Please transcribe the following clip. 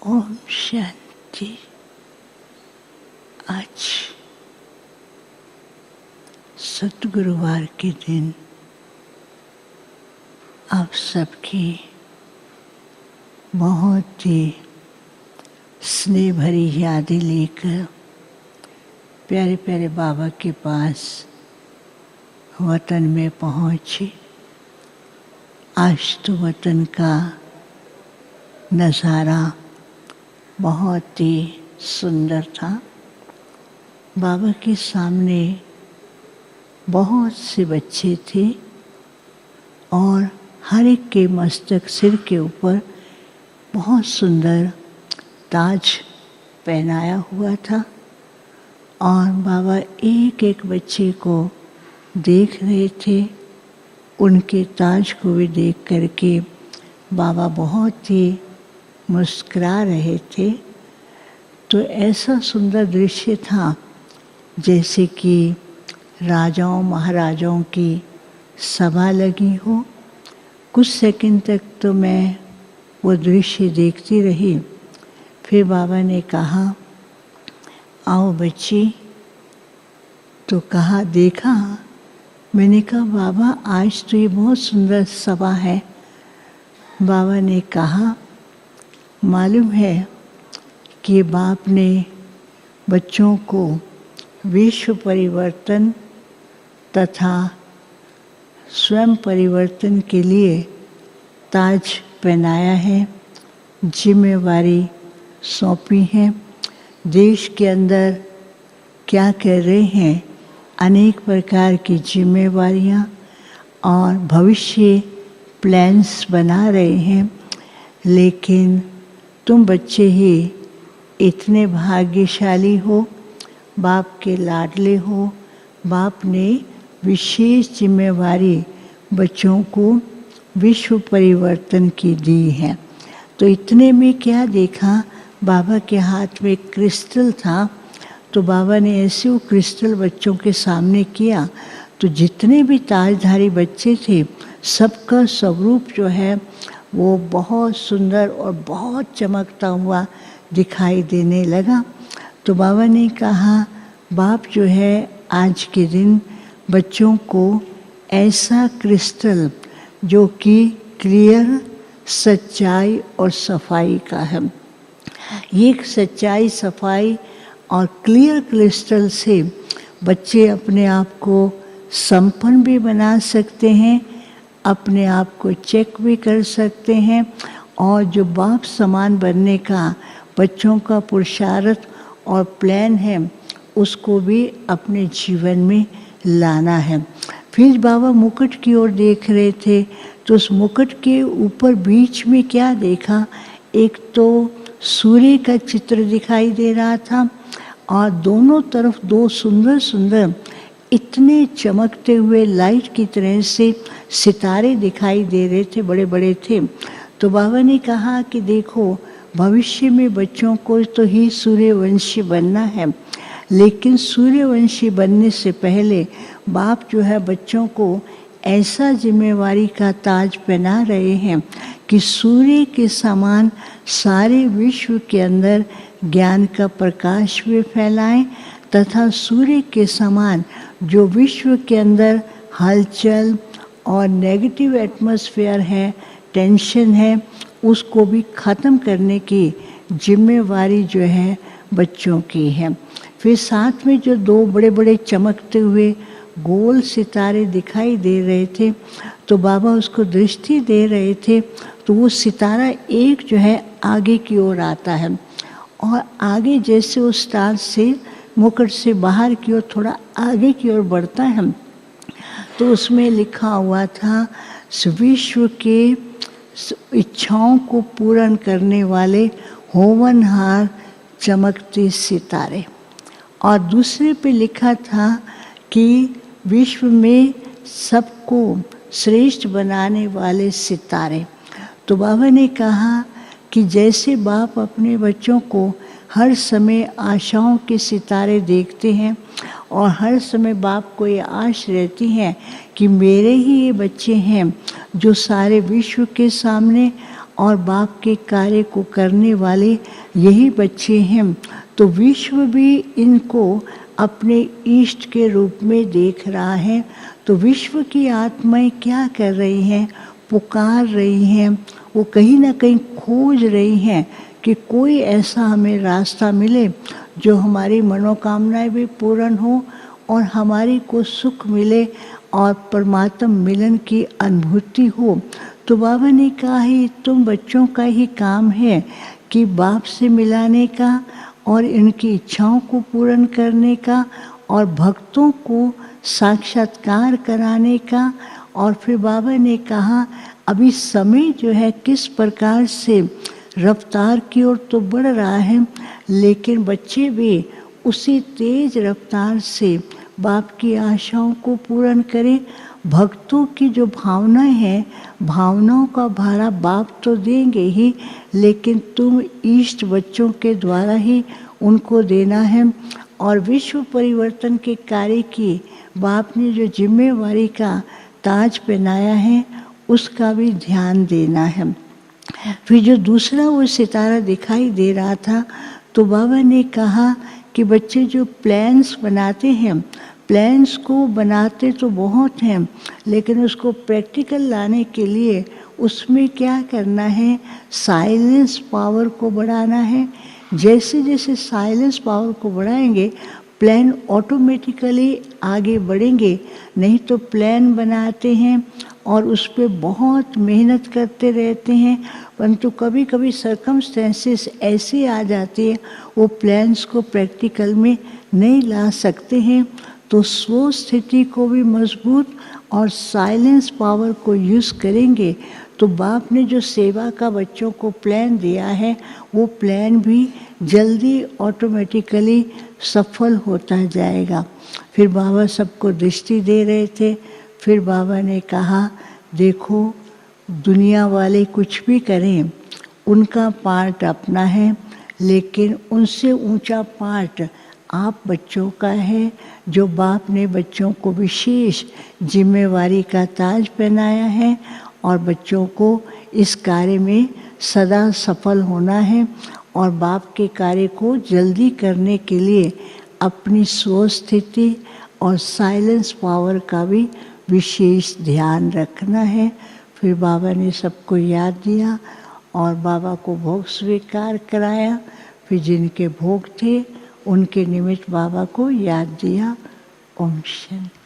ओम शांति। आज सद्गुरुवार के दिन आप सबकी बहुत ही स्नेह भरी यादें लेकर प्यारे प्यारे बाबा के पास वतन में पहुँचे। आज तो वतन का नज़ारा बहुत ही सुंदर था। बाबा के सामने बहुत से बच्चे थे और हर एक के मस्तक सिर के ऊपर बहुत सुंदर ताज पहनाया हुआ था और बाबा एक एक बच्चे को देख रहे थे। उनके ताज को भी देख करके बाबा बहुत ही मुस्कुरा रहे थे। तो ऐसा सुंदर दृश्य था जैसे कि राजाओं महाराजाओं की सभा लगी हो। कुछ सेकंड तक तो मैं वो दृश्य देखती रही। फिर बाबा ने कहा, आओ बच्ची। तो कहा, देखा। मैंने कहा, बाबा आज तो ये बहुत सुंदर सभा है। बाबा ने कहा, मालूम है कि बाप ने बच्चों को विश्व परिवर्तन तथा स्वयं परिवर्तन के लिए ताज पहनाया है, जिम्मेवारी सौंपी है। देश के अंदर क्या कर रहे हैं, अनेक प्रकार की जिम्मेवारियां और भविष्य प्लान्स बना रहे हैं। लेकिन तुम बच्चे ही इतने भाग्यशाली हो, बाप के लाडले हो। बाप ने विशेष जिम्मेवारी बच्चों को विश्व परिवर्तन की दी है। तो इतने में क्या देखा, बाबा के हाथ में एक क्रिस्टल था। तो बाबा ने ऐसे वो क्रिस्टल बच्चों के सामने किया तो जितने भी ताजधारी बच्चे थे सबका स्वरूप जो है वो बहुत सुंदर और बहुत चमकता हुआ दिखाई देने लगा। तो बाबा ने कहा, बाप जो है आज के दिन बच्चों को ऐसा क्रिस्टल जो कि क्लियर सच्चाई और सफाई का है, ये सच्चाई सफाई और क्लियर क्रिस्टल से बच्चे अपने आप को संपन्न भी बना सकते हैं, अपने आप को चेक भी कर सकते हैं और जो बाप समान बनने का बच्चों का पुरुषार्थ और प्लान है उसको भी अपने जीवन में लाना है। फिर बाबा मुकुट की ओर देख रहे थे तो उस मुकुट के ऊपर बीच में क्या देखा, एक तो सूर्य का चित्र दिखाई दे रहा था और दोनों तरफ दो सुंदर सुंदर इतने चमकते हुए लाइट की तरह से सितारे दिखाई दे रहे थे, बड़े बड़े थे। तो बाबा ने कहा कि देखो, भविष्य में बच्चों को तो ही सूर्यवंशी बनना है, लेकिन सूर्यवंशी बनने से पहले बाप जो है बच्चों को ऐसा जिम्मेवारी का ताज पहना रहे हैं कि सूर्य के समान सारे विश्व के अंदर ज्ञान का प्रकाश भी फैलाएं तथा सूर्य के समान जो विश्व के अंदर हलचल और नेगेटिव एटमॉस्फेयर है, टेंशन है, उसको भी ख़त्म करने की जिम्मेवारी जो है बच्चों की है। फिर साथ में जो दो बड़े बड़े चमकते हुए गोल सितारे दिखाई दे रहे थे तो बाबा उसको दृष्टि दे रहे थे। तो वो सितारा एक जो है आगे की ओर आता है और आगे जैसे उस स्टार से मुकुट से बाहर की ओर थोड़ा आगे की ओर बढ़ता है तो उसमें लिखा हुआ था, विश्व के इच्छाओं को पूर्ण करने वाले होवनहार चमकते सितारे। और दूसरे पे लिखा था कि विश्व में सबको श्रेष्ठ बनाने वाले सितारे। तो बाबा ने कहा कि जैसे बाप अपने बच्चों को हर समय आशाओं के सितारे देखते हैं और हर समय बाप को ये आश रहती है कि मेरे ही ये बच्चे हैं जो सारे विश्व के सामने और बाप के कार्य को करने वाले यही बच्चे हैं, तो विश्व भी इनको अपने इष्ट के रूप में देख रहा है। तो विश्व की आत्माएं क्या कर रही हैं? पुकार रही हैं, वो कहीं ना कहीं खोज रही हैं कि कोई ऐसा हमें रास्ता मिले जो हमारी मनोकामनाएं भी पूर्ण हो और हमारी को सुख मिले और परमात्मा मिलन की अनुभूति हो। तो बाबा ने कहा है तुम बच्चों का ही काम है कि बाप से मिलाने का और इनकी इच्छाओं को पूर्ण करने का और भक्तों को साक्षात्कार कराने का। और फिर बाबा ने कहा अभी समय जो है किस प्रकार से रफ्तार की ओर तो बढ़ रहा है, लेकिन बच्चे भी उसी तेज रफ्तार से बाप की आशाओं को पूर्ण करें। भक्तों की जो भावनाएं हैं, भावनाओं का भाड़ा बाप तो देंगे ही, लेकिन तुम इष्ट बच्चों के द्वारा ही उनको देना है। और विश्व परिवर्तन के कार्य की बाप ने जो जिम्मेवारी का ताज पहनाया है उसका भी ध्यान देना है। फिर जो दूसरा वो सितारा दिखाई दे रहा था, तो बाबा ने कहा कि बच्चे जो प्लान्स बनाते हैं, प्लान्स को बनाते तो बहुत हैं, लेकिन उसको प्रैक्टिकल लाने के लिए उसमें क्या करना है? साइलेंस पावर को बढ़ाना है। जैसे जैसे साइलेंस पावर को बढ़ाएंगे प्लान ऑटोमेटिकली आगे बढ़ेंगे। नहीं तो प्लान बनाते हैं और उस पर बहुत मेहनत करते रहते हैं, परंतु कभी कभी सर्कमस्टेंसेस ऐसे आ जाते हैं वो प्लान्स को प्रैक्टिकल में नहीं ला सकते हैं। तो स्व स्थिति को भी मजबूत और साइलेंस पावर को यूज़ करेंगे तो बाप ने जो सेवा का बच्चों को प्लान दिया है वो प्लान भी जल्दी ऑटोमेटिकली सफल होता जाएगा। फिर बाबा सबको दृष्टि दे रहे थे। फिर बाबा ने कहा देखो दुनिया वाले कुछ भी करें उनका पार्ट अपना है, लेकिन उनसे ऊंचा पार्ट आप बच्चों का है, जो बाप ने बच्चों को विशेष जिम्मेवारी का ताज पहनाया है और बच्चों को इस कार्य में सदा सफल होना है और बाप के कार्य को जल्दी करने के लिए अपनी स्वस्थिति और साइलेंस पावर का भी विशेष ध्यान रखना है। फिर बाबा ने सबको याद दिया और बाबा को भोग स्वीकार कराया। फिर जिनके भोग थे उनके निमित्त बाबा को याद दिया। ओम शांति।